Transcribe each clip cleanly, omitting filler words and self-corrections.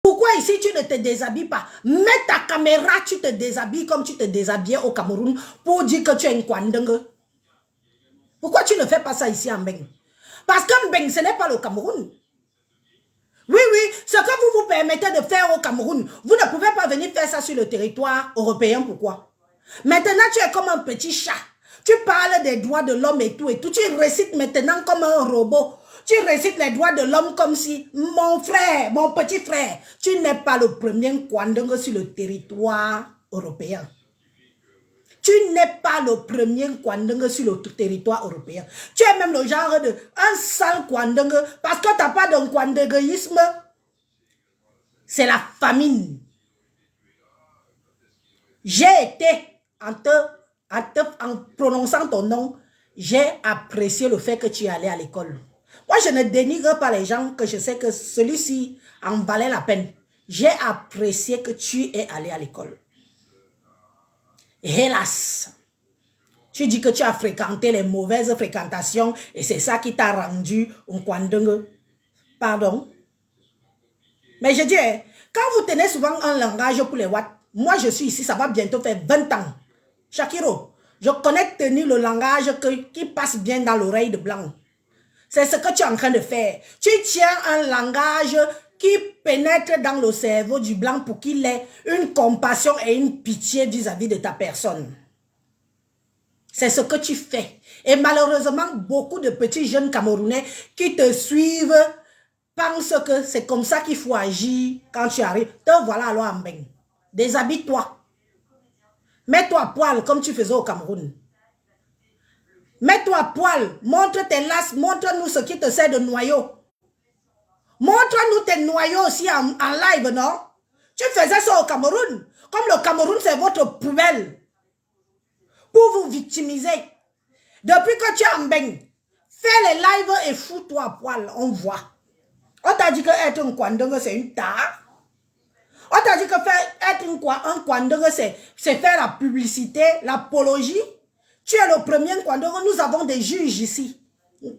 Pourquoi ici tu ne te déshabilles pas? Mets ta caméra, tu te déshabilles comme tu te déshabillais au Cameroun pour dire que tu es un Kwandeng. Pourquoi tu ne fais pas ça ici en Mbeng? Parce que Mbeng, ce n'est pas le Cameroun. Oui, oui, ce que vous vous permettez de faire au Cameroun, vous ne pouvez pas venir faire ça sur le territoire européen. Pourquoi? Maintenant, tu es comme un petit chat. Tu parles des droits de l'homme et tout. Tu récites maintenant comme un robot. Tu récites les droits de l'homme comme si, mon frère, mon petit frère, tu n'es pas le premier Kwandeng sur le territoire européen. Tu n'es pas le premier Kwandeng sur le territoire européen. Tu es même le genre de un sale Kwandeng parce que tu n'as pas de Kwandenguisme. C'est la famine. J'ai été, en prononçant ton nom, j'ai apprécié le fait que tu es allé à l'école. Moi, je ne dénigre pas les gens que je sais que celui-ci en valait la peine. J'ai apprécié que tu es allé à l'école. Hélas, tu dis que tu as fréquenté les mauvaises fréquentations et c'est ça qui t'a rendu un Kwandeng. Pardon? Mais je dis, quand vous tenez souvent un langage pour les watts, moi je suis ici, ça va bientôt faire 20 ans. Shakiro, je connais tenir le langage qui passe bien dans l'oreille de blanc. C'est ce que tu es en train de faire. Tu tiens un langage qui pénètre dans le cerveau du blanc pour qu'il ait une compassion et une pitié vis-à-vis de ta personne. C'est ce que tu fais. Et malheureusement, beaucoup de petits jeunes Camerounais qui te suivent pensent que c'est comme ça qu'il faut agir quand tu arrives. Te voilà alors en Mbeng. Déshabille-toi. Mets-toi à poil comme tu faisais au Cameroun. Mets-toi à poil. Montre tes lasses. Montre-nous ce qui te sert de noyau. Montre-nous tes noyaux aussi en live, non? Tu faisais ça au Cameroun. Comme le Cameroun, c'est votre poubelle. Pour vous victimiser. Depuis que tu es en Mbeng, fais les lives et fous-toi à poil. On voit. On t'a dit que être un Kwandeng, c'est une tare. On t'a dit que être un Kwandeng, c'est faire la publicité, l'apologie. Tu es le premier Kwandeng. Nous avons des juges ici.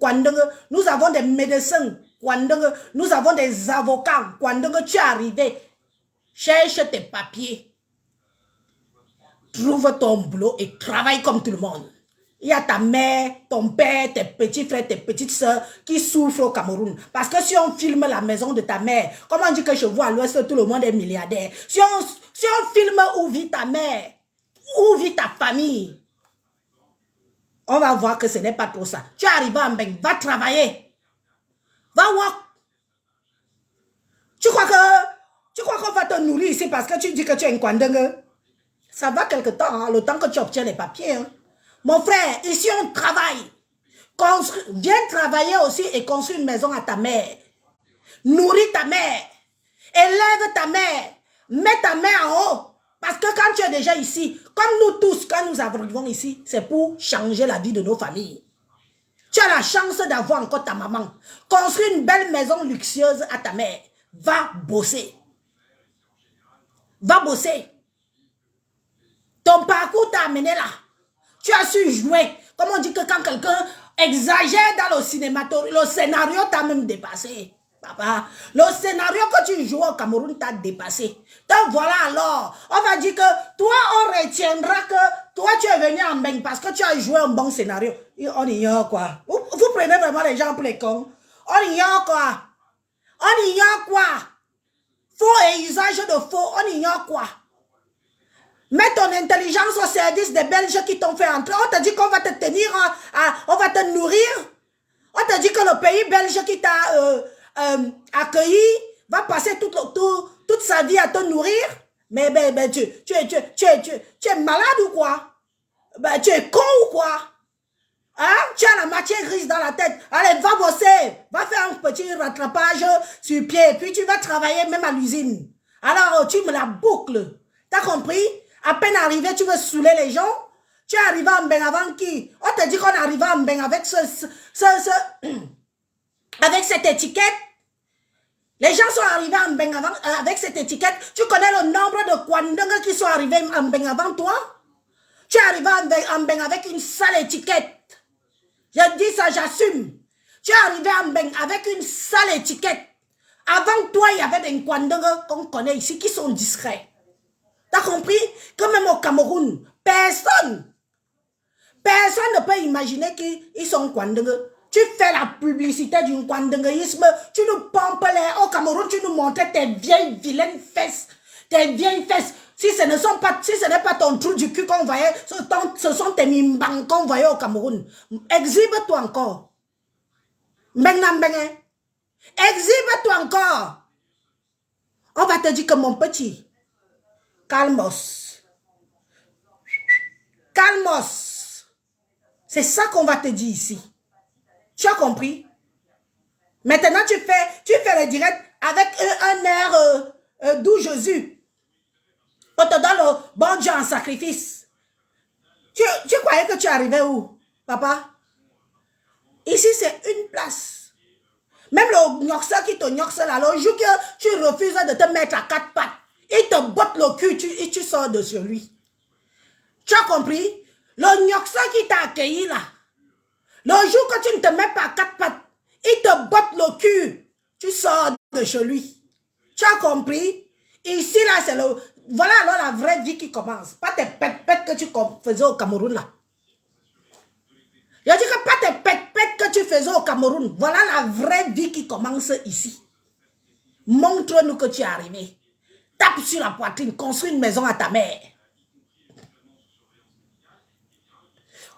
Kwandeng. Nous avons des médecins. Kwandeng. Nous avons des avocats. Kwandeng, tu es arrivé. Cherche tes papiers. Trouve ton boulot et travaille comme tout le monde. Il y a ta mère, ton père, tes petits frères, tes petites soeurs qui souffrent au Cameroun. Parce que si on filme la maison de ta mère, comment on dit que je vois à l'ouest, tout le monde est milliardaire. Si on filme où vit ta mère, où vit ta famille, on va voir que ce n'est pas trop ça. Tu es arrivé en Mbeng, va travailler. Va voir. Tu crois qu'on va te nourrir ici parce que tu dis que tu es un Kwandeng? Ça va quelque temps, hein, le temps que tu obtiens les papiers. Hein. Mon frère, ici on travaille. Viens travailler aussi et construire une maison à ta mère. Nourris ta mère. Élève ta mère. Mets ta main en haut. Parce que quand tu es déjà ici, comme nous tous, quand nous arrivons ici, c'est pour changer la vie de nos familles. Tu as la chance d'avoir encore ta maman. Construis une belle maison luxueuse à ta mère. Va bosser. Va bosser. Ton parcours t'a amené là. Tu as su jouer. Comme on dit que quand quelqu'un exagère dans le le scénario t'a même dépassé. Papa, le scénario que tu joues au Cameroun t'a dépassé. Donc voilà alors, on va dire que toi, on retiendra que toi, tu es venu en Mbeng parce que tu as joué un bon scénario. On ignore quoi. Vous prenez vraiment les gens pour les cons. On ignore quoi. On ignore quoi. Faux et usage de faux, on ignore quoi. Mets ton intelligence au service des Belges qui t'ont fait entrer. On t'a dit qu'on va te tenir, on va te nourrir. On t'a dit que le pays belge qui t'a accueilli va passer toute sa vie à te nourrir. Mais tu es malade ou quoi? Tu es con ou quoi? Hein? Tu as la matière grise dans la tête. Allez, va bosser. Va faire un petit rattrapage sur pied. Puis tu vas travailler même à l'usine. Alors, tu me la boucles. T'as compris? À peine arrivé, tu veux saouler les gens. Tu es arrivé en Mbeng avant qui? On te dit qu'on est arrivé en Mbeng avec avec cette étiquette. Les gens sont arrivés en Mbeng avec cette étiquette. Tu connais le nombre de Kwandeng qui sont arrivés en Mbeng avant toi? Tu es arrivé en Mbeng avec une sale étiquette. Je dis ça, j'assume. Tu es arrivé en Mbeng avec une sale étiquette. Avant toi, il y avait des Nkwandanga qu'on connaît ici qui sont discrets. T'as compris? Que même au Cameroun, personne ne peut imaginer qu'ils sont Nkwandanga. Tu fais la publicité du Nkwandangaïsme, tu nous pompes les... Au Cameroun, tu nous montres tes vieilles vilaines fesses. Tes vieilles fesses. Si ce n'est pas ton trou du cul qu'on voyait, ce sont tes mimbang qu'on voyait au Cameroun. Exhibe-toi encore. Exhibe-toi encore. On va te dire que mon petit, calmos. Calmos. C'est ça qu'on va te dire ici. Tu as compris? Maintenant, tu fais le direct avec un air doux Jésus. On te donne le bon Dieu en sacrifice. Tu croyais que tu arrivais où, papa? Ici, c'est une place. Même le gnoxeur qui te gnoxe là, le jour que tu refuses de te mettre à quatre pattes, il te botte le cul et tu sors de sur lui. Tu as compris? Le gnoxeur qui t'a accueilli là, le jour que tu ne te mets pas à quatre pattes, il te botte le cul, tu sors de chez lui. Tu as compris? Ici là, c'est le... Voilà alors la vraie vie qui commence. Pas tes pètes que tu faisais au Cameroun là. Je dis que pas tes pètes que tu faisais au Cameroun. Voilà la vraie vie qui commence ici. Montre-nous que tu es arrivé. Tape sur la poitrine, construis une maison à ta mère.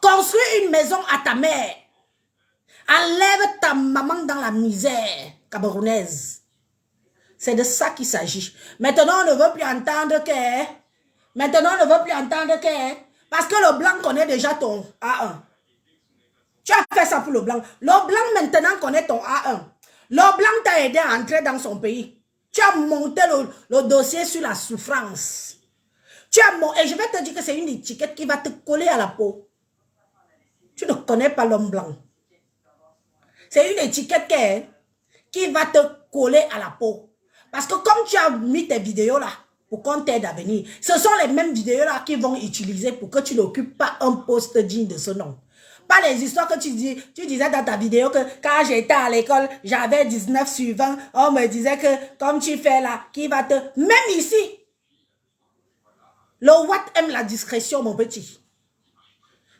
Construis une maison à ta mère. Enlève ta maman dans la misère camerounaise. C'est de ça qu'il s'agit. Maintenant, on ne veut plus entendre que... Parce que le blanc connaît déjà ton A1. Tu as fait ça pour le blanc. Le blanc maintenant connaît ton A1. Le blanc t'a aidé à entrer dans son pays. Tu as monté le dossier sur la souffrance. Et je vais te dire que c'est une étiquette qui va te coller à la peau. Tu ne connais pas l'homme blanc. C'est une étiquette qui va te coller à la peau. Parce que comme tu as mis tes vidéos là, pour qu'on t'aide à venir, ce sont les mêmes vidéos là qui vont utiliser pour que tu n'occupes pas un poste digne de ce nom. Pas les histoires que tu disais dans ta vidéo que quand j'étais à l'école, j'avais 19 sur 20, on me disait que comme tu fais là, qui va te... Même ici, le Watt aime la discrétion, mon petit.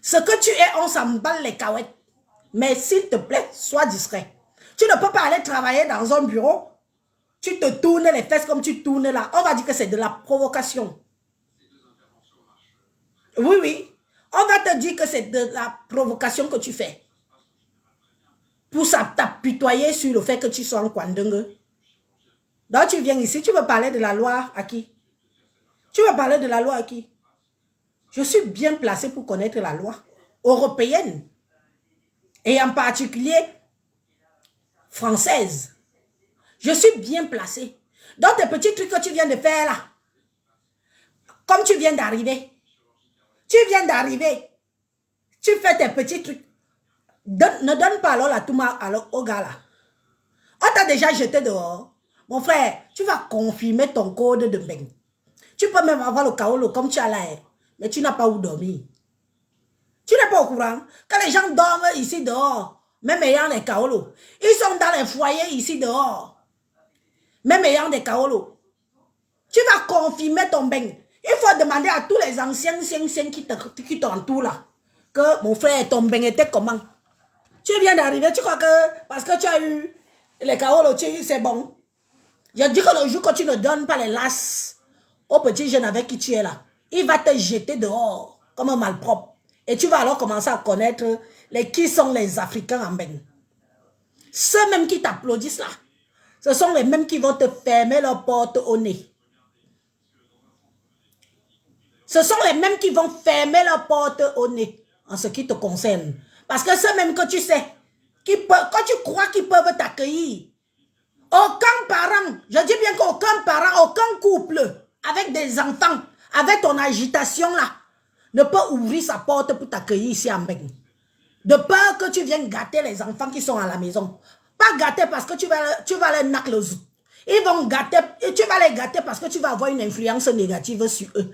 Ce que tu es, on s'emballe les cahuètes. Mais s'il te plaît, sois discret. Tu ne peux pas aller travailler dans un bureau. Tu te tournes les fesses comme tu tournes là. On va dire que c'est de la provocation. Oui, oui. On va te dire que c'est de la provocation que tu fais. Pour t'apitoyer sur le fait que tu sois en Kwandenge. Donc tu viens ici, tu veux parler de la loi à qui? Tu veux parler de la loi à qui? Je suis bien placé pour connaître la loi européenne. Et en particulier française. Je suis bien placé. Dans tes petits trucs que tu viens de faire là, comme tu viens d'arriver, tu fais tes petits trucs. Ne donne pas alors la touma au gars là. On t'a déjà jeté dehors. Mon frère, tu vas confirmer ton code de bain. Tu peux même avoir le kaolo comme tu as là, mais tu n'as pas où dormir. Tu n'es pas au courant. Quand les gens dorment ici dehors, même ayant les kaolos, ils sont dans les foyers ici dehors. Même ayant des kaolos. Tu vas confirmer ton bain. Il faut demander à tous les anciens qui t'entourent là. Que mon frère, ton bain était comment? Tu viens d'arriver, tu crois que parce que tu as eu les kaolos, c'est bon. Je dis que le jour que tu ne donnes pas les lasses au petit jeune avec qui tu es là, il va te jeter dehors comme un malpropre. Et tu vas alors commencer à connaître qui sont les Africains en bain. Ceux mêmes qui t'applaudissent là. Ce sont les mêmes qui vont te fermer leur porte au nez. Ce sont les mêmes qui vont fermer leur porte au nez en ce qui te concerne. Parce que ceux mêmes que tu sais, quand tu crois qu'ils peuvent t'accueillir, aucun parent, je dis bien qu'aucun parent, aucun couple avec des enfants, avec ton agitation là, ne peut ouvrir sa porte pour t'accueillir ici en Beng. De peur que tu viennes gâter les enfants qui sont à la maison. Pas gâter parce que tu vas les nac le zou. Ils vont gâter, et tu vas les gâter parce que tu vas avoir une influence négative sur eux.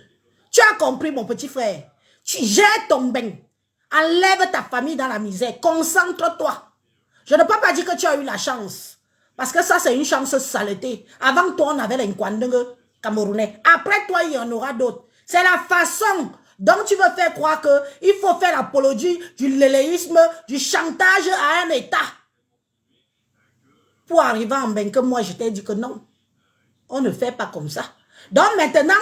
Tu as compris, mon petit frère? Tu jettes ton bain. Enlève ta famille dans la misère. Concentre-toi. Je ne peux pas dire que tu as eu la chance. Parce que ça, c'est une chance saleté. Avant toi, on avait les Nkwandeng camerounais. Après toi, il y en aura d'autres. C'est la façon dont tu veux faire croire qu'il faut faire l'apologie du léléisme, du chantage à un État. Pour arriver en Bengue, moi, je t'ai dit que non. On ne fait pas comme ça. Donc maintenant,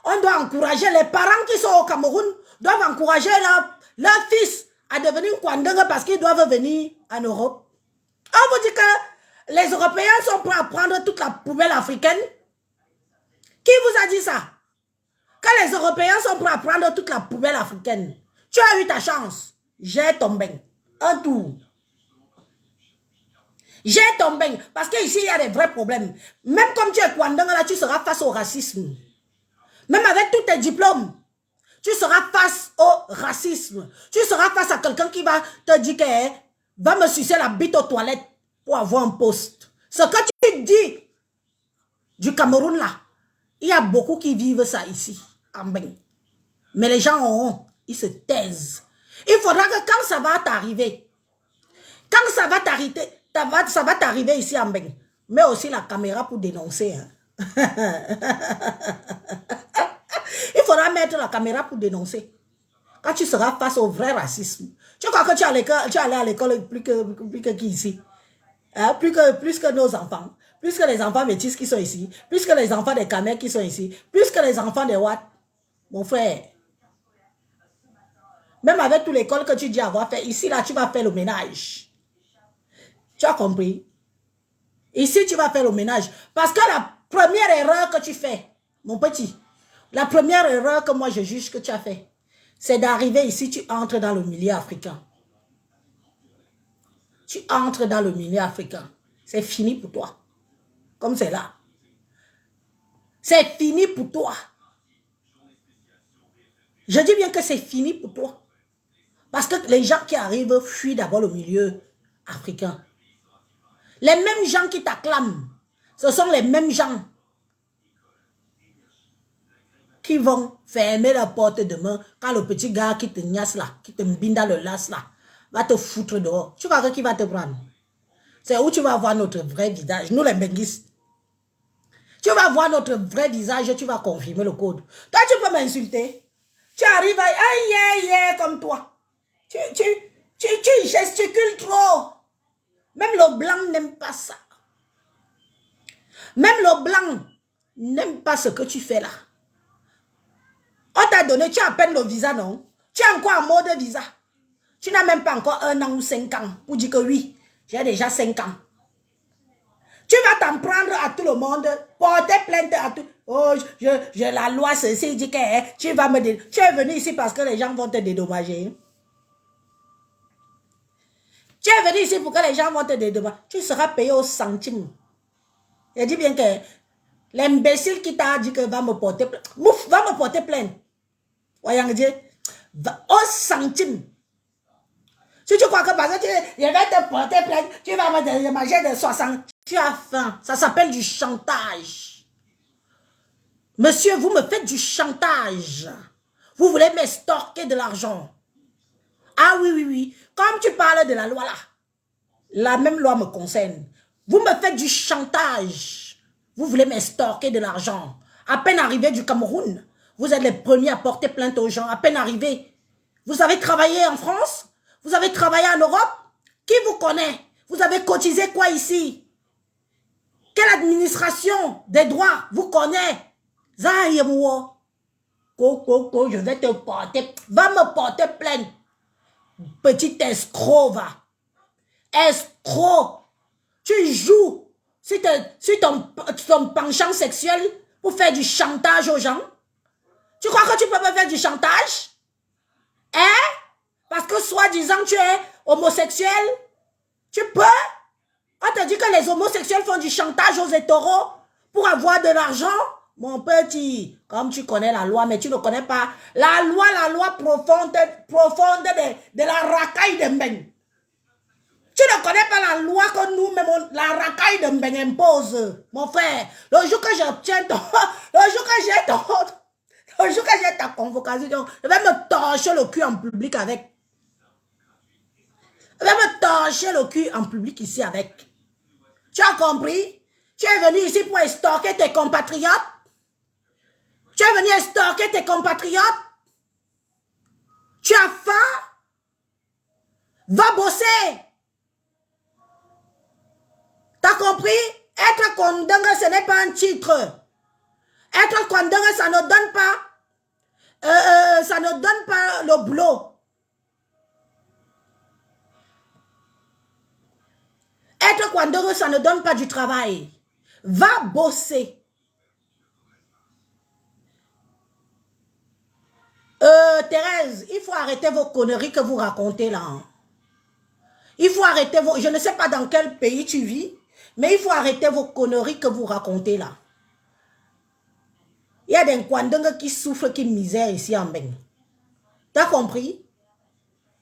on doit encourager les parents qui sont au Cameroun, doivent encourager leur fils à devenir Kwandeng parce qu'ils doivent venir en Europe. On vous dit que les Européens sont prêts à prendre toute la poubelle africaine. Qui vous a dit ça? Que les Européens sont prêts à prendre toute la poubelle africaine. Tu as eu ta chance. J'ai tombé. Un tour. J'ai tombé. Parce qu'ici, il y a des vrais problèmes. Même comme tu es Kwandeng, là, tu seras face au racisme. Même avec tous tes diplômes, tu seras face au racisme. Tu seras face à quelqu'un qui va te dire que va me sucer la bite aux toilettes pour avoir un poste. Ce que tu dis du Cameroun là, il y a beaucoup qui vivent ça ici, en Bengue. Mais les gens ils se taisent. Il faudra que quand ça va t'arriver, quand ça va t'arriver, ça va t'arriver ici en Bengue, mais aussi la caméra pour dénoncer. Hein. Il faudra mettre la caméra pour dénoncer. Quand tu seras face au vrai racisme. Tu crois que tu es allé à l'école plus que qui ici? Hein? Plus que nos enfants. Plus que les enfants métis qui sont ici. Plus que les enfants des Kamers qui sont ici. Plus que les enfants des Watt. Mon frère. Même avec toute l'école que tu dis avoir fait. Ici, là, tu vas faire le ménage. Tu as compris? Ici, tu vas faire le ménage. Parce que la première erreur que tu fais, mon petit, la première erreur que moi je juge que tu as fait, c'est d'arriver ici, tu entres dans le milieu africain. Tu entres dans le milieu africain. C'est fini pour toi. Comme c'est là. C'est fini pour toi. Je dis bien que c'est fini pour toi. Parce que les gens qui arrivent fuient d'abord le milieu africain. Les mêmes gens qui t'acclament, ce sont les mêmes gens qui vont fermer la porte demain quand le petit gars qui te niasse là, qui te mbine dans le las là, va te foutre dehors. Tu vois qui va te prendre? C'est où tu vas voir notre vrai visage, nous les benguistes. Tu vas voir notre vrai visage, tu vas confirmer le code. Toi, tu peux m'insulter. Tu arrives à aïe, comme toi. Tu gesticules trop. Même le blanc n'aime pas ça. Même le blanc n'aime pas ce que tu fais là. On t'a donné, tu as à peine le visa, non? Tu es encore en mode visa. Tu n'as même pas encore 1 an ou 5 ans pour dire que oui, j'ai déjà 5 ans. Tu vas t'en prendre à tout le monde, porter plainte à tout. Oh, la loi ceci dit que tu vas me dire. Tu es venu ici parce que les gens vont te dédommager. Tu es venu ici pour que les gens vont te dédommager. Tu seras payé au centime. Je dis bien que l'imbécile qui t'a dit que va me porter plainte. Mouf, va me porter plainte. Voyons Dieu. Au centime. Si tu crois que parce que je vais te porter plainte, tu vas me manger de 60. Tu as faim. Ça s'appelle du chantage. Monsieur, vous me faites du chantage. Vous voulez m'estorquer de l'argent. Ah oui. Comme tu parles de la loi là, la même loi me concerne. Vous me faites du chantage. Vous voulez m'estorquer de l'argent. À peine arrivé du Cameroun, vous êtes les premiers à porter plainte aux gens. À peine arrivé. Vous avez travaillé en France? Vous avez travaillé en Europe? Qui vous connaît? Vous avez cotisé quoi ici? Quelle administration des droits vous connaît? Zahirmo. Je vais te porter. Va me porter plainte. Petit escroc, va. Escroc. Tu joues sur ton penchant sexuel pour faire du chantage aux gens. Tu crois que tu peux me faire du chantage? Hein? Parce que soi-disant tu es homosexuel. Tu peux? On te dit que les homosexuels font du chantage aux hétéros pour avoir de l'argent. Mon petit, comme tu connais la loi, mais tu ne connais pas la loi profonde de la racaille de Mbeng. Tu ne connais pas la loi que nous-mêmes, la racaille de Mbeng impose. Mon frère, le jour que j'obtiens le jour que j'ai ta convocation, je vais me torcher le cul en public avec. Je vais me torcher le cul en public ici avec. Tu as compris? Tu es venu ici pour extorquer tes compatriotes? Tu es venu extorquer tes compatriotes? Tu as faim? Va bosser. T'as compris? Être condamné, ce n'est pas un titre. Être condamné, ça ne donne pas, ça ne donne pas le boulot. Être condamné, ça ne donne pas du travail. Va bosser. Thérèse, il faut arrêter vos conneries que vous racontez là. Il faut arrêter vos... Je ne sais pas dans quel pays tu vis, mais il faut arrêter vos conneries que vous racontez là. Il y a des Kwandonga qui souffrent, qui misèrent ici en Beng. T'as compris?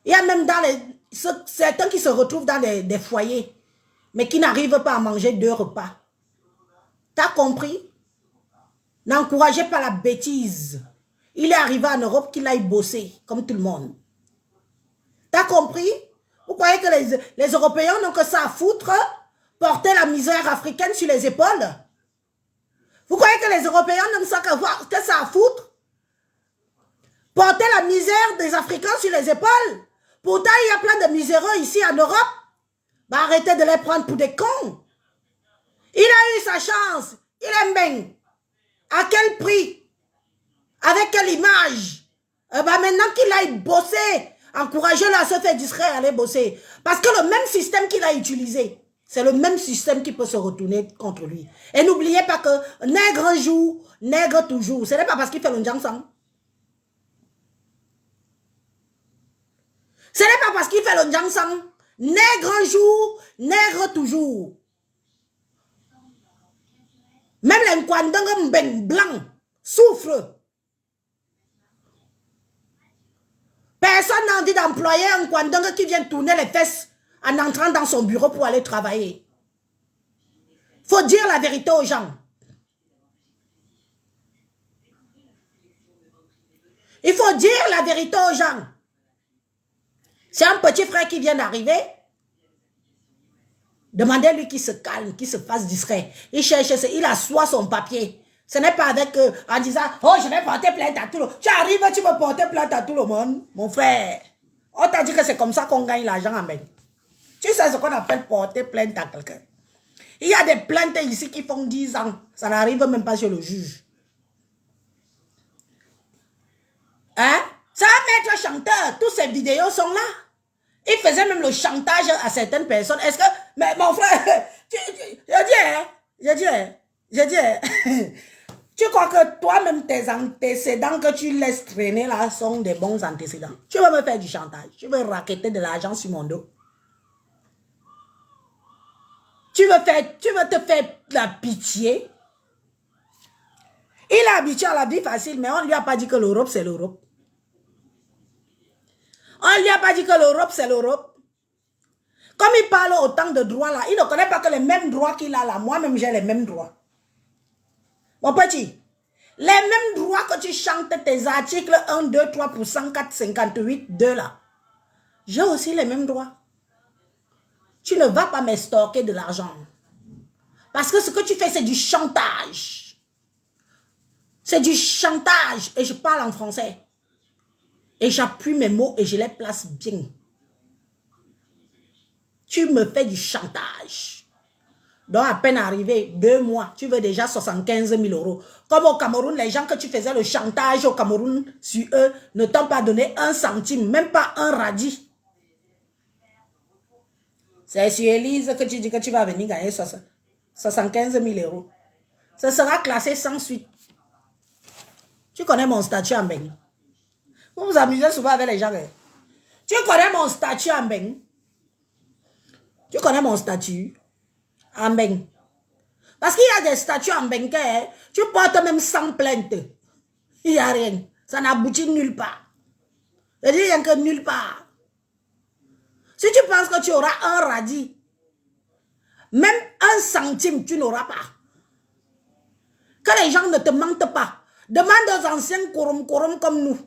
Il y a même dans les... certains qui se retrouvent dans des foyers, mais qui n'arrivent pas à manger 2 repas. T'as compris? N'encouragez pas la bêtise. Il est arrivé en Europe qu'il aille bosser, comme tout le monde. T'as compris? Vous croyez que les Européens n'ont que ça à foutre? Porter la misère africaine sur les épaules? Vous croyez que les Européens n'ont que ça à foutre? Porter la misère des Africains sur les épaules? Pourtant, il y a plein de miséreux ici en Europe. Bah, arrêtez de les prendre pour des cons. Il a eu sa chance. Il aime bien. À quel prix? Avec quelle image? Bah, maintenant qu'il aille bosser, encouragez-le à se faire discret, à aller bosser. Parce que le même système qu'il a utilisé, c'est le même système qui peut se retourner contre lui. Et n'oubliez pas que nègre un jour, nègre toujours. Ce n'est pas parce qu'il fait le Njangsang. Ce n'est pas parce qu'il fait le Njangsang. Nègre un jour, nègre toujours. Même les Nkwandanga Mbeng blancs souffrent. Personne n'a envie d'employer un Kwandanga qui vient tourner les fesses en entrant dans son bureau pour aller travailler. Faut dire la vérité aux gens. Il faut dire la vérité aux gens. C'est un petit frère qui vient d'arriver. Demandez-lui qu'il se calme, qu'il se fasse discret. Il cherche, il assoit son papier. Ce n'est pas avec en disant, oh, je vais porter plainte à tout le monde. Tu arrives, tu veux porter plainte à tout le monde, mon frère. On t'a dit que c'est comme ça qu'on gagne l'argent en Beng. Tu sais ce qu'on appelle porter plainte à quelqu'un. Il y a des plaintes ici qui font 10 ans. Ça n'arrive même pas sur le juge. Hein? Ça va mettre chanteur. Toutes ces vidéos sont là. Il faisait même le chantage à certaines personnes. Est-ce que... Mais mon frère, je dis, tu crois que toi-même, tes antécédents que tu laisses traîner là sont des bons antécédents. Tu veux me faire du chantage. Tu veux racketter de l'argent sur mon dos. Tu veux te faire de la pitié. Il est habitué à la vie facile, mais on ne lui a pas dit que l'Europe, c'est l'Europe. On ne lui a pas dit que l'Europe, c'est l'Europe. Comme il parle autant de droits là, il ne connaît pas que les mêmes droits qu'il a là. Moi-même, j'ai les mêmes droits. Mon petit, les mêmes droits que tu chantes tes articles 1, 2, 3 pour 104, 58, 2 là. J'ai aussi les mêmes droits. Tu ne vas pas m'extorquer de l'argent. Parce que ce que tu fais, c'est du chantage. C'est du chantage. Et je parle en français. Et j'appuie mes mots et je les place bien. Tu me fais du chantage. Donc, à peine arrivé, 2 mois, tu veux déjà 75 000 €. Comme au Cameroun, les gens que tu faisais le chantage au Cameroun sur eux ne t'ont pas donné 1 centime, même pas 1 radis. C'est sur Élise que tu dis que tu vas venir gagner 75 000 €. Ce sera classé sans suite. Tu connais mon statut en Beng. Vous vous amusez souvent avec les gens. Tu connais mon statut en Beng. Tu connais mon statut en Beng. Parce qu'il y a des statuts en Beng. Tu portes même sans plainte. Il n'y a rien. Ça n'aboutit nulle part. Je dis rien que nulle part. Si tu penses que tu auras un radis, même 1 centime, tu n'auras pas. Que les gens ne te mentent pas. Demande aux anciens korom comme nous.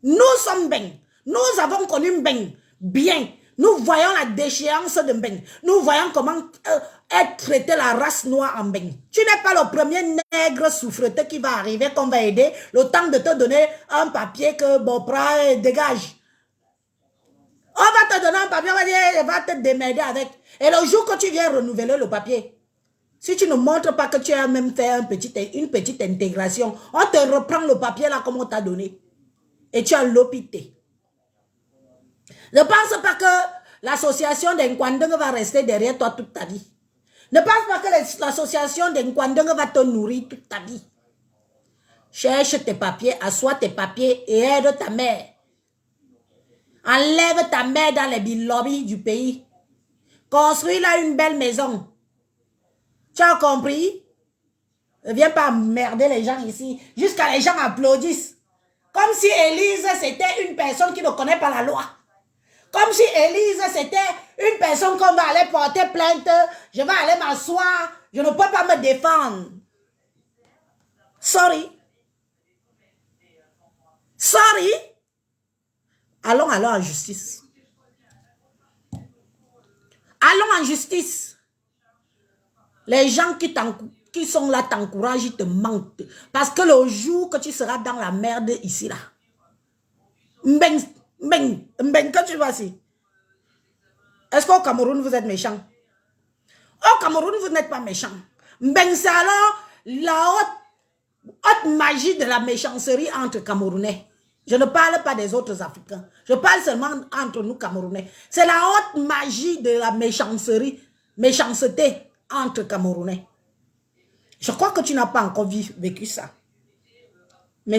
Nous sommes Beng. Nous avons connu Beng bien. Nous voyons la déchéance de Mbeng. Nous voyons comment est traitée la race noire en Mbeng. Tu n'es pas le premier nègre souffreteux qui va arriver, qu'on va aider, le temps de te donner un papier que Bopra dégage. On va te donner un papier, on va te démerder avec. Et le jour que tu viens renouveler le papier, si tu ne montres pas que tu as même fait une petite intégration, on te reprend le papier là comme on t'a donné. Et tu as l'opité. Ne pense pas que l'association d'Nkwandeng va rester derrière toi toute ta vie. Ne pense pas que l'association d'Nkwandeng va te nourrir toute ta vie. Cherche tes papiers, assois tes papiers et aide ta mère. Enlève ta mère dans les lobbies du pays. Construis-là une belle maison. Tu as compris? Ne viens pas emmerder les gens ici. Jusqu'à les gens applaudissent. Comme si Élise, c'était une personne qui ne connaît pas la loi. Comme si Élise, c'était une personne qu'on va aller porter plainte. Je vais aller m'asseoir. Je ne peux pas me défendre. Sorry. Sorry. Allons alors en justice. Allons en justice. Les gens qui sont là t'encouragent, ils te mentent. Parce que le jour que tu seras dans la merde ici, là. Mbeng, quand tu vas ici. Est-ce qu'au Cameroun, vous êtes méchant? Au Cameroun, vous n'êtes pas méchant. Mbeng, c'est alors la haute magie de la méchanceté entre Camerounais. Je ne parle pas des autres Africains. Je parle seulement entre nous Camerounais. C'est la haute magie de la méchanceté entre Camerounais. Je crois que tu n'as pas encore vécu ça. Mais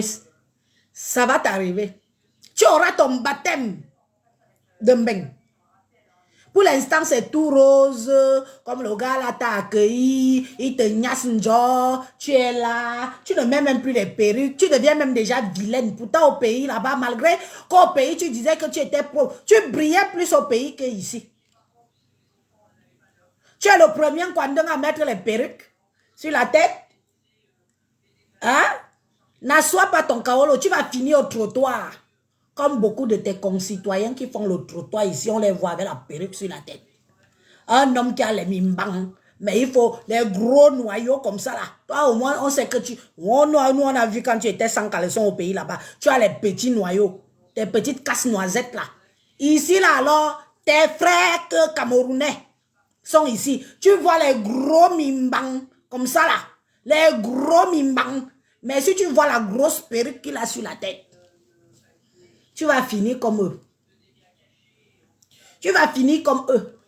ça va t'arriver. Tu auras ton baptême de Mbeng. Pour l'instant, c'est tout rose. Comme le gars là t'a accueilli. Il te gnasse une genre. Tu es là. Tu ne mets même plus les perruques. Tu deviens même déjà vilaine. Pourtant, au pays là-bas, malgré qu'au pays, tu disais que tu étais pauvre. Tu brillais plus au pays qu'ici. Tu es le premier Kwandeng à mettre les perruques sur la tête. Hein? N'assois pas ton kaolo. Tu vas finir au trottoir. Comme beaucoup de tes concitoyens qui font le trottoir ici, on les voit avec la perruque sur la tête. Un homme qui a les mimbang, mais il faut les gros noyaux comme ça là. Toi au moins, on sait que tu... Nous, on a vu quand tu étais sans caleçon au pays là-bas. Tu as les petits noyaux, tes petites casse-noisettes là. Ici là alors, tes frères camerounais sont ici. Tu vois les gros mimbang comme ça là. Les gros mimbang. Mais si tu vois la grosse perruque qu'il a sur la tête, tu vas finir comme eux. Tu vas finir comme eux.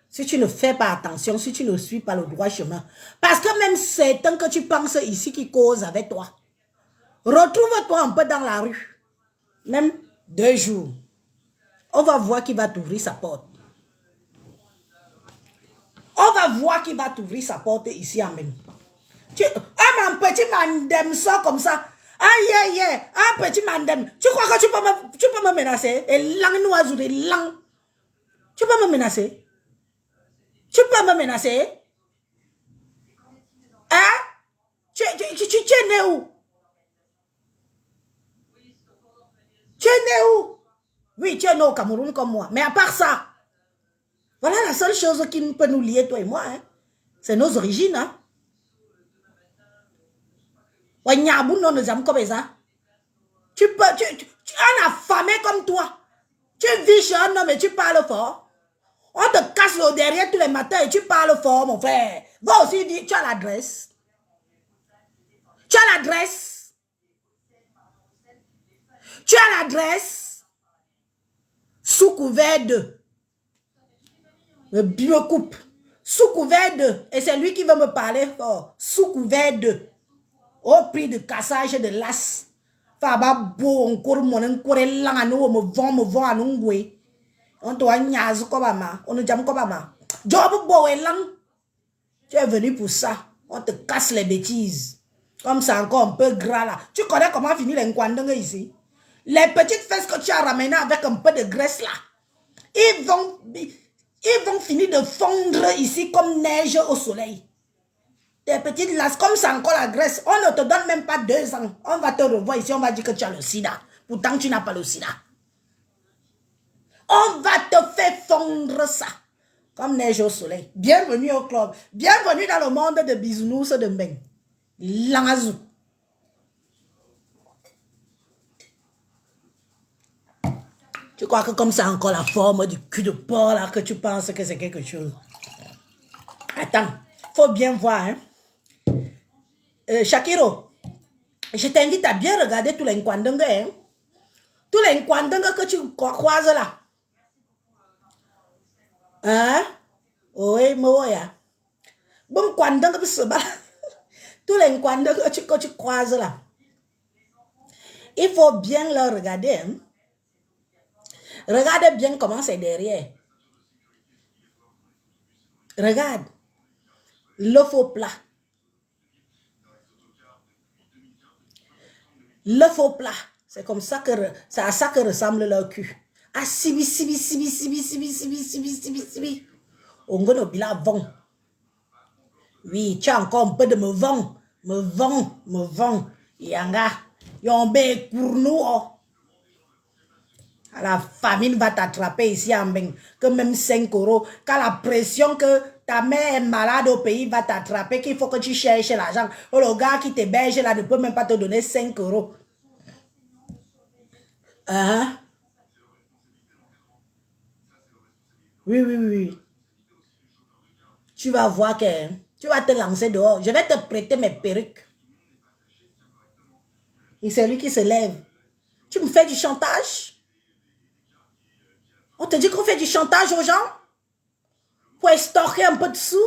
Si tu ne fais pas attention, si tu ne suis pas le droit chemin. Parce que même certains que tu penses ici qui causent avec toi, retrouve-toi un peu dans la rue. Même 2 jours. On va voir qui va t'ouvrir sa porte. On va voir qui va t'ouvrir sa porte ici en même. Ah, mon petit mandem sort comme ça. Aïe, aïe, un petit mandem. Tu crois que tu peux me menacer? Et langue noise ou des langues. Tu peux me menacer? Tu peux me menacer? Hein? Tu es né où? Tu es né où? Oui, tu es né au Cameroun comme moi. Mais à part ça, voilà la seule chose qui peut nous lier, toi et moi. Hein? C'est nos origines. Hein? Tu peux, tu es un affamé comme toi. Tu vis chez un homme et tu parles fort. On te casse le derrière tous les matins et tu parles fort, mon frère. Va aussi dire, tu as l'adresse. Tu as l'adresse. Tu as l'adresse. Sous couvert de. Le biocoupe. Sous couvert de. Et c'est lui qui veut me parler fort. Sous couvert de. Au prix de cassage de l'as. Faba bo encore mon encore langano me vend à nous. On doit nyaz kobama. On ne jam kobama. Job bo lang. Tu es venu pour ça. On te casse les bêtises. Comme ça encore un peu gras là. Tu connais comment finir les Nkwandeng ici? Les petites fesses que tu as ramenées avec un peu de graisse là. Ils vont finir de fondre ici comme neige au soleil. Tes petites lasses, comme ça encore la graisse, on ne te donne même pas 2 ans. On va te revoir ici, on va dire que tu as le sida. Pourtant, tu n'as pas le sida. On va te faire fondre ça. Comme neige au soleil. Bienvenue au club. Bienvenue dans le monde de bisounours de Mbeng. Langazou. Tu crois que comme ça encore la forme du cul de porc là que tu penses que c'est quelque chose. Attends, faut bien voir. Hein? Shakiro, je t'invite à bien regarder tous les Nkwandonga. Hein? Tous les Nkwandonga que tu croises là. Hein? Oui, moi. Bon, Nkwandonga, tous les Nkwandonga que tu croises là. Il faut bien le regarder. Hein? Regardez bien comment c'est derrière. Regarde. Le faux plat. Le faux plat. C'est comme ça que c'est à ça que ressemble leur cul. Ah, sibi. On va bila vent. Oui, tu as encore un peu de me vent. Yanga. Yombe cournou. La famine va t'attraper ici en Mbeng. Que même 5 euros. Quand la pression que ta mère est malade au pays va t'attraper, qu'il faut que tu cherches l'argent. Oh, le gars qui t'héberge là ne peut même pas te donner 5 euros. Hein? Oui. Tu vas voir que tu vas te lancer dehors. Je vais te prêter mes perruques. Et c'est lui qui se lève. Tu me fais du chantage? On te dit qu'on fait du chantage aux gens pour extorquer un peu de sous.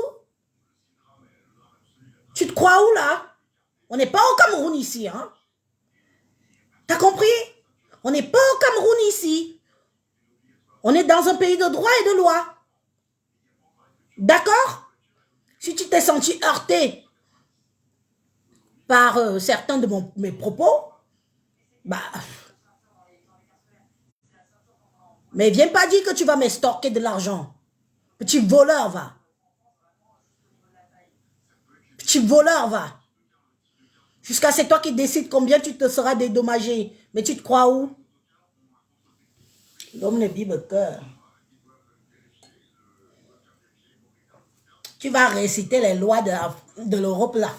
Tu te crois où là? On n'est pas au Cameroun ici, hein? T'as compris? On n'est pas au Cameroun ici. On est dans un pays de droit et de loi. D'accord? Si tu t'es senti heurté par certains de mes propos, bah... Mais viens pas dire que tu vas m'extorquer de l'argent. Petit voleur, va. Petit voleur, va. Jusqu'à c'est toi qui décides combien tu te seras dédommagé. Mais tu te crois où? L'homme ne vit le cœur. Tu vas réciter les lois de l'Europe là.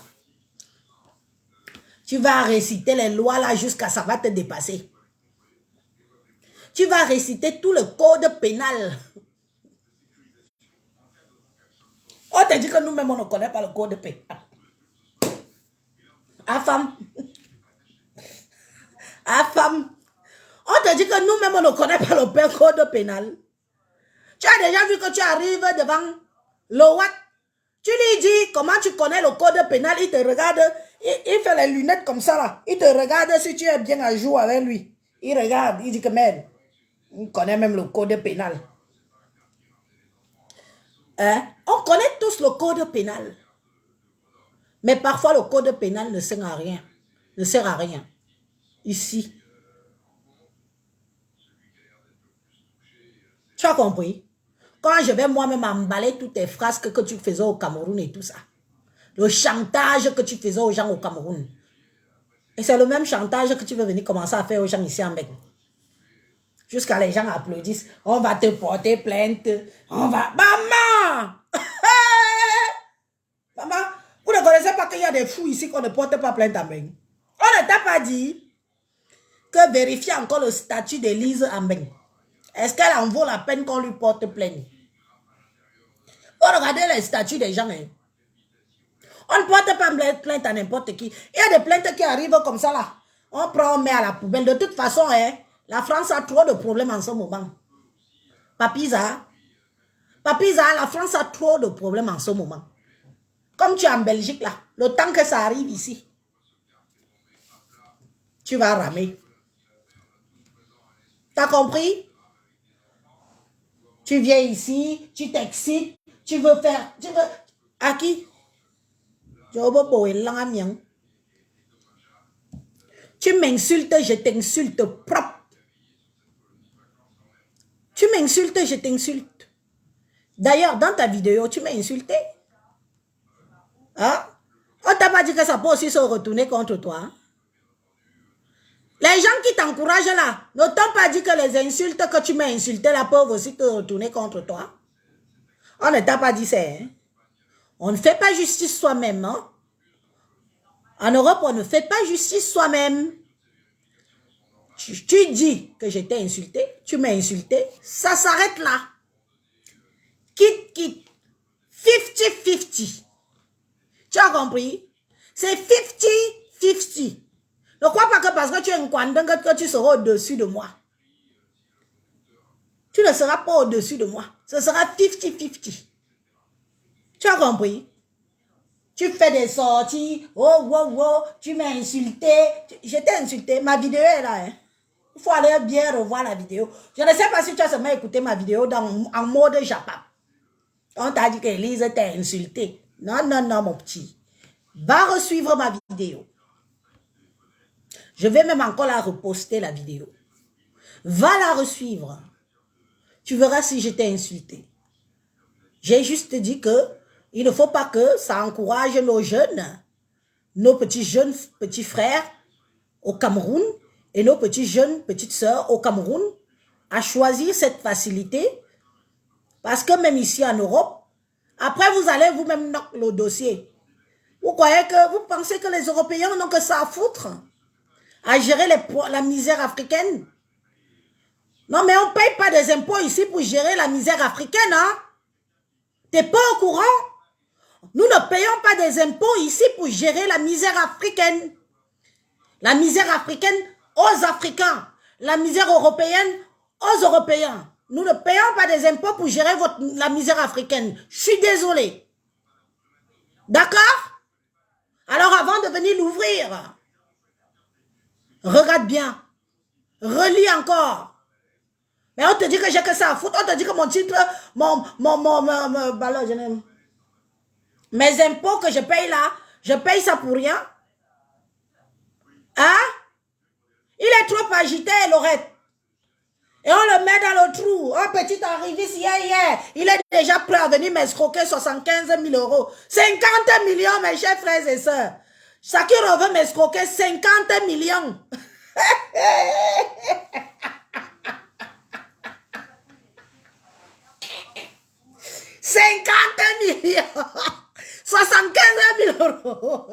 Tu vas réciter les lois là jusqu'à ça va te dépasser. Tu vas réciter tout le code pénal. On te dit que nous-mêmes, on ne connaît pas le code pénal. Ah, femme. On te dit que nous-mêmes, on ne connaît pas le code pénal. Tu as déjà vu que tu arrives devant le Watt. Tu lui dis comment tu connais le code pénal. Il te regarde. Il fait les lunettes comme ça là. Il te regarde si tu es bien à jour avec lui. Il regarde. Il dit que merde. On connaît même le code pénal. Hein? On connaît tous le code pénal. Mais parfois, le code pénal ne sert à rien. Ne sert à rien. Ici. Tu as compris? Quand je vais moi-même emballer toutes tes phrases que tu faisais au Cameroun et tout ça. Le chantage que tu faisais aux gens au Cameroun. Et c'est le même chantage que tu veux venir commencer à faire aux gens ici en Mbeng. Jusqu'à les gens applaudissent. On va te porter plainte. On va... Maman! Maman, vous ne connaissez pas qu'il y a des fous ici qu'on ne porte pas plainte à Mbeng. On ne t'a pas dit que vérifier encore le statut d'Élise à Mbeng. Est-ce qu'elle en vaut la peine qu'on lui porte plainte? Vous regardez les statuts des gens. Hein? On ne porte pas plainte à n'importe qui. Il y a des plaintes qui arrivent comme ça là. On prend, on met à la poubelle. De toute façon, hein, la France a trop de problèmes en ce moment. Papisa, la France a trop de problèmes en ce moment. Comme tu es en Belgique là, le temps que ça arrive ici, tu vas ramer. T'as compris? Tu viens ici, tu t'excites, tu veux faire... À qui? Tu m'insultes, je t'insulte propre. Tu m'insultes, je t'insulte. D'ailleurs, dans ta vidéo, tu m'as insulté. Hein? On t'a pas dit que ça peut aussi se retourner contre toi. Hein? Les gens qui t'encouragent là, ne t'ont pas dit que les insultes que tu m'as insultées là peuvent aussi te retourner contre toi. On ne t'a pas dit ça. Hein? On ne fait pas justice soi-même. Hein? En Europe, on ne fait pas justice soi-même. Tu dis que je t'ai insulté, tu m'as insulté, ça s'arrête là. Quitte. 50-50. Tu as compris? C'est 50-50. Ne crois pas que parce que tu es un Kwandang que tu seras au-dessus de moi. Tu ne seras pas au-dessus de moi. Ce sera 50-50. Tu as compris? Tu fais des sorties. Oh, tu m'as insulté. Je t'ai insulté. Ma vidéo est là. Hein? Il faut aller bien revoir la vidéo. Je ne sais pas si tu as seulement écouté ma vidéo en mode Japap. On t'a dit qu'Élise t'a insulté. Non, mon petit. Va resuivre ma vidéo. Je vais même encore la reposter, la vidéo. Va la resuivre. Tu verras si je t'ai insulté. J'ai juste dit que il ne faut pas que ça encourage nos jeunes, nos petits frères au Cameroun et nos petites sœurs au Cameroun à choisir cette facilité parce que même ici en Europe, après vous allez vous-même knock le dossier. Vous pensez que les Européens n'ont que ça à foutre à gérer la misère africaine? Non, mais on ne paye pas des impôts ici pour gérer la misère africaine, hein? T'es pas au courant? Nous ne payons pas des impôts ici pour gérer la misère africaine. La misère africaine aux Africains. La misère européenne aux Européens. Nous ne payons pas des impôts pour gérer la misère africaine. Je suis désolé. D'accord? Alors avant de venir l'ouvrir, regarde bien. Relis encore. Mais on te dit que j'ai que ça à foutre. On te dit que mon titre, mes impôts que je paye là, je paye ça pour rien. Hein? Il est trop agité, Laurette. Et on le met dans le trou. Un petit arriviste hier. Il est déjà prêt à venir m'escroquer 75 000 €. 50 millions, mes chers frères et sœurs. Chacun veut m'escroquer 50 millions. 50 millions. 75 000 €.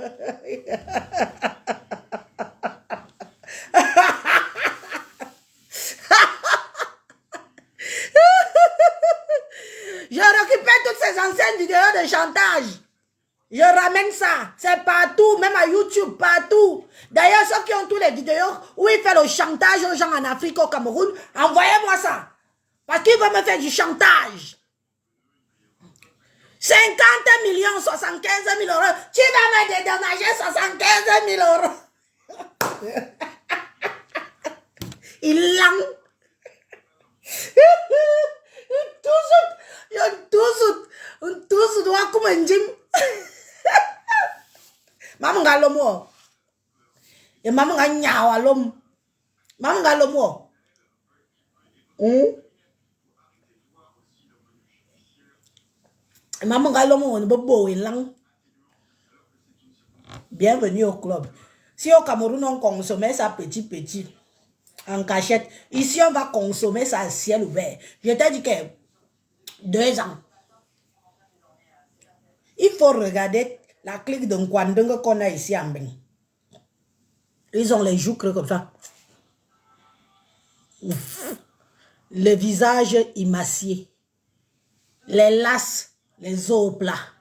Je récupère toutes ces anciennes vidéos de chantage. Je ramène ça. C'est partout, même à YouTube, partout. D'ailleurs, ceux qui ont toutes les vidéos où il fait le chantage aux gens en Afrique, au Cameroun, envoyez-moi ça. Parce qu'il veut me faire du chantage. 50 millions, 75 000 €. Tu vas me dédommager 75 000 €. Il l'a. Tous doit comme un gym. Maman galomo. Et maman gagna à l'homme. Maman galomo. Maman galomo, on bobo et lang. Bienvenue au club. Si au Cameroun on consommait ça petit, en cachette, ici on va consommer ça à ciel ouvert. Je t'ai dit que 2 ans. Il faut regarder la clique de Nkwandeng qu'on a ici en Beng. Ils ont les joues creux comme ça. Ouf. Le visage émacié. Les lasses, les os plats.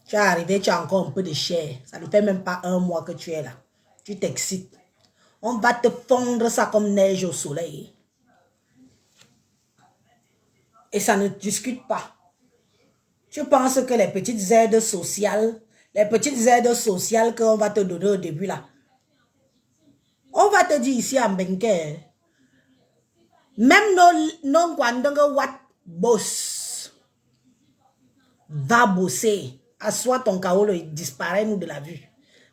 Tu es arrivé, tu as encore un peu de chair. Ça ne fait même pas 1 mois que tu es là. Tu t'excites. On va te fondre ça comme neige au soleil. Et ça ne discute pas. Tu penses que les petites aides sociales qu'on va te donner au début là, on va te dire ici en Benke, même non Kwandanga Wat boss, va bosser, assois ton kaolo et disparaît nous de la vue.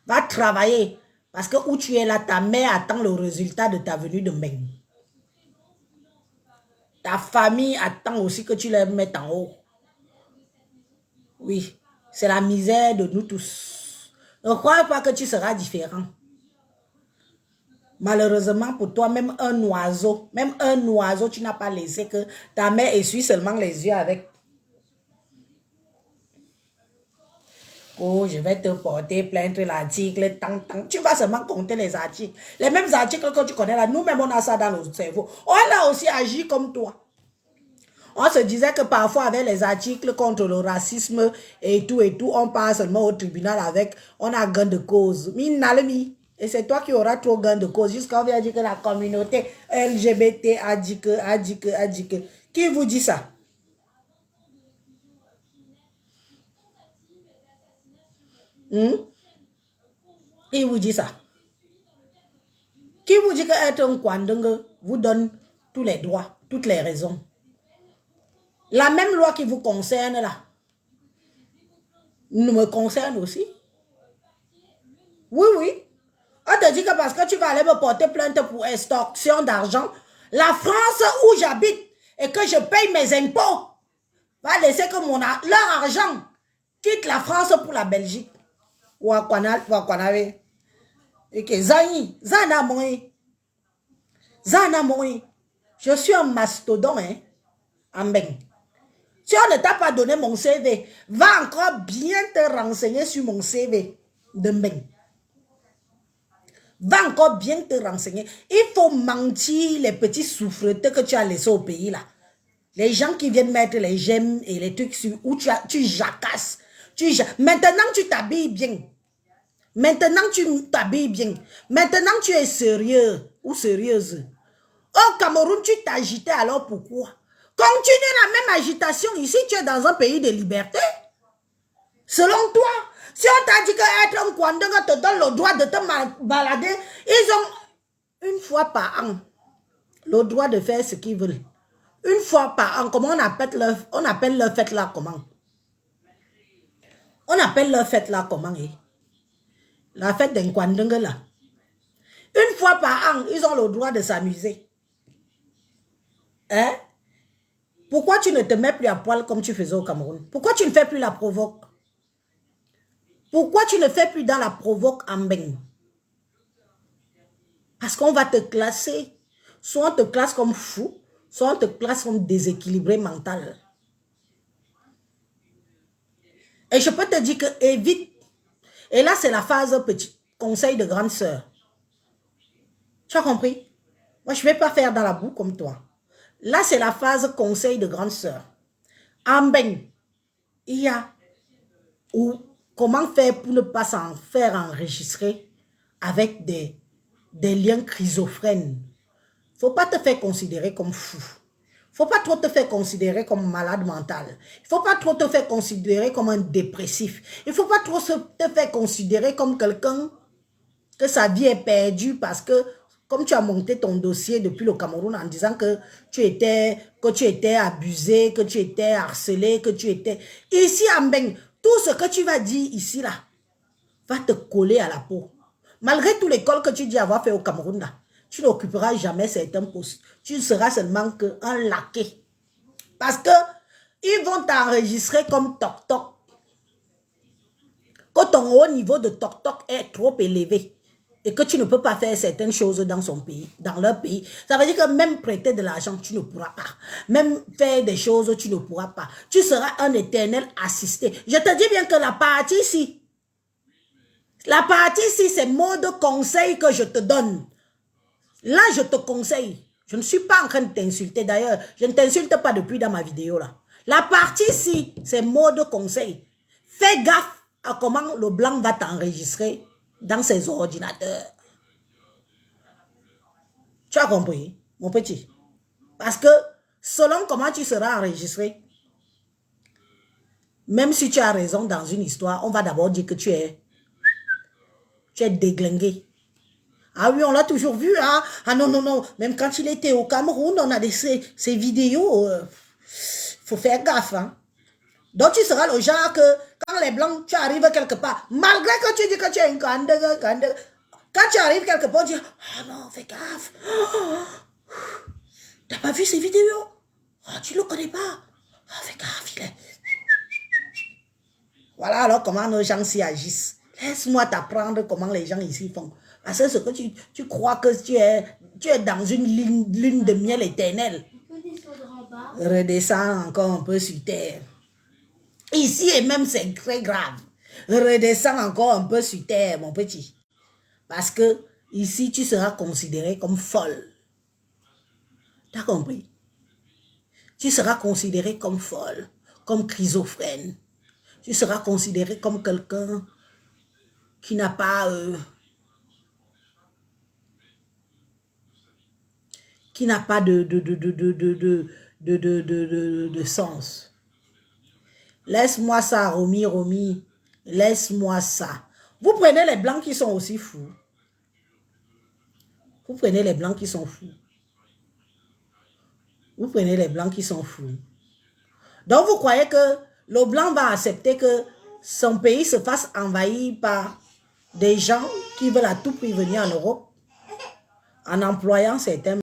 Va travailler, parce que où tu es là, ta mère attend le résultat de ta venue de Mbeng. Ta famille attend aussi que tu les mettes en haut. Oui, c'est la misère de nous tous. Ne crois pas que tu seras différent. Malheureusement pour toi, même un oiseau, tu n'as pas laissé que ta mère essuie seulement les yeux avec. Oh, je vais te porter plainte l'article, tant. Tu vas seulement compter les articles. Les mêmes articles que tu connais là, nous-mêmes on a ça dans nos cerveaux. On a aussi agi comme toi. On se disait que parfois avec les articles contre le racisme et tout, on passe seulement au tribunal avec, on a gain de cause. Et c'est toi qui auras trop gain de cause. Jusqu'à on vient dire que la communauté LGBT a dit que. Qui vous dit ça? Qui vous dit ça? Qui vous dit qu'être un Kwandenge vous donne tous les droits, toutes les raisons? La même loi qui vous concerne là, nous me concerne aussi. Oui, oui. On te dit que parce que tu vas aller me porter plainte pour extorsion d'argent, la France où j'habite et que je paye mes impôts va laisser que leur argent quitte la France pour la Belgique. Je suis un mastodon, hein, Ambeng. Si on ne t'a pas donné mon CV, va encore bien te renseigner sur mon CV de Mbeng. Va encore bien te renseigner. Il faut mentir les petits souffreteux que tu as laissés au pays là. Les gens qui viennent mettre les gemmes et les trucs sur où tu jacasses. Maintenant tu t'habilles bien. Maintenant tu t'habilles bien. Maintenant tu es sérieux ou sérieuse. Au Cameroun, tu t'agitais, alors pourquoi? Continue la même agitation ici, tu es dans un pays de liberté. Selon toi, si on t'a dit qu'être un Kwandanga te donne le droit de te balader, ils ont une fois par an le droit de faire ce qu'ils veulent. Une fois par an, comment on appelle leur fête là comment? On appelle leur fête là comment? La fête d'un Kwandanga là. Une fois par an, ils ont le droit de s'amuser. Hein? Pourquoi tu ne te mets plus à poil comme tu faisais au Cameroun? Pourquoi tu ne fais plus la provoque? Pourquoi tu ne fais plus dans la provoque en Mbeng? Parce qu'on va te classer. Soit on te classe comme fou, soit on te classe comme déséquilibré mental. Et je peux te dire que évite. Et là, c'est la phase petit conseil de grande sœur. Tu as compris? Moi, je ne vais pas faire dans la boue comme toi. Là, c'est la phase conseil de grande sœur. En Mbeng, il y a où comment faire pour ne pas s'en faire enregistrer avec des liens schizophrènes. Il ne faut pas te faire considérer comme fou. Il ne faut pas trop te faire considérer comme malade mental. Il ne faut pas trop te faire considérer comme un dépressif. Il ne faut pas trop te faire considérer comme quelqu'un que sa vie est perdue parce que comme tu as monté ton dossier depuis le Cameroun en disant que tu étais abusé, que tu étais harcelé, que tu étais... Ici à Mbeng, tout ce que tu vas dire ici, là, va te coller à la peau. Malgré toute l'école que tu dis avoir fait au Cameroun, là, tu n'occuperas jamais certains postes. Tu seras seulement qu'un laquais. Parce que ils vont t'enregistrer comme toc-toc. Que ton haut niveau de toc-toc est trop élevé. Et que tu ne peux pas faire certaines choses dans son pays, dans leur pays. Ça veut dire que même prêter de l'argent, tu ne pourras pas. Même faire des choses, tu ne pourras pas. Tu seras un éternel assisté. Je te dis bien que la partie ici, c'est mot de conseil que je te donne. Là, je te conseille. Je ne suis pas en train de t'insulter. D'ailleurs, je ne t'insulte pas depuis dans ma vidéo là. La partie ici, c'est mot de conseil. Fais gaffe à comment le blanc va t'enregistrer dans ses ordinateurs. Tu as compris, mon petit? Parce que selon comment tu seras enregistré, même si tu as raison dans une histoire, on va d'abord dire que tu es déglingué. Ah oui, on l'a toujours vu, hein? Ah non, non, non. Même quand il était au Cameroun, on a ces vidéos. Faut faire gaffe, hein? Donc, tu seras le genre que quand les blancs, tu arrives quelque part, malgré que tu dis que tu es une Kwandanga, quand tu arrives quelque part, tu dis, ah non, fais gaffe. T'as pas vu ces vidéos? Ah, tu le connais pas? Ah, fais gaffe, il est... Voilà alors comment nos gens s'y agissent. Laisse-moi t'apprendre comment les gens ici font. Parce que ce que tu crois que tu es dans une lune de miel éternelle. Redescends encore un peu sur terre. Ici et même c'est très grave. Redescends encore un peu sur terre, mon petit. Parce que ici, tu seras considéré comme folle. T'as compris? Tu seras considéré comme folle, comme schizophrène. Tu seras considéré comme quelqu'un qui n'a pas... qui n'a pas de sens. Laisse-moi ça, Romy. Laisse-moi ça. Vous prenez les blancs qui sont aussi fous. Vous prenez les blancs qui sont fous. Vous prenez les blancs qui sont fous. Donc, vous croyez que le blanc va accepter que son pays se fasse envahir par des gens qui veulent à tout prix venir en Europe en employant certains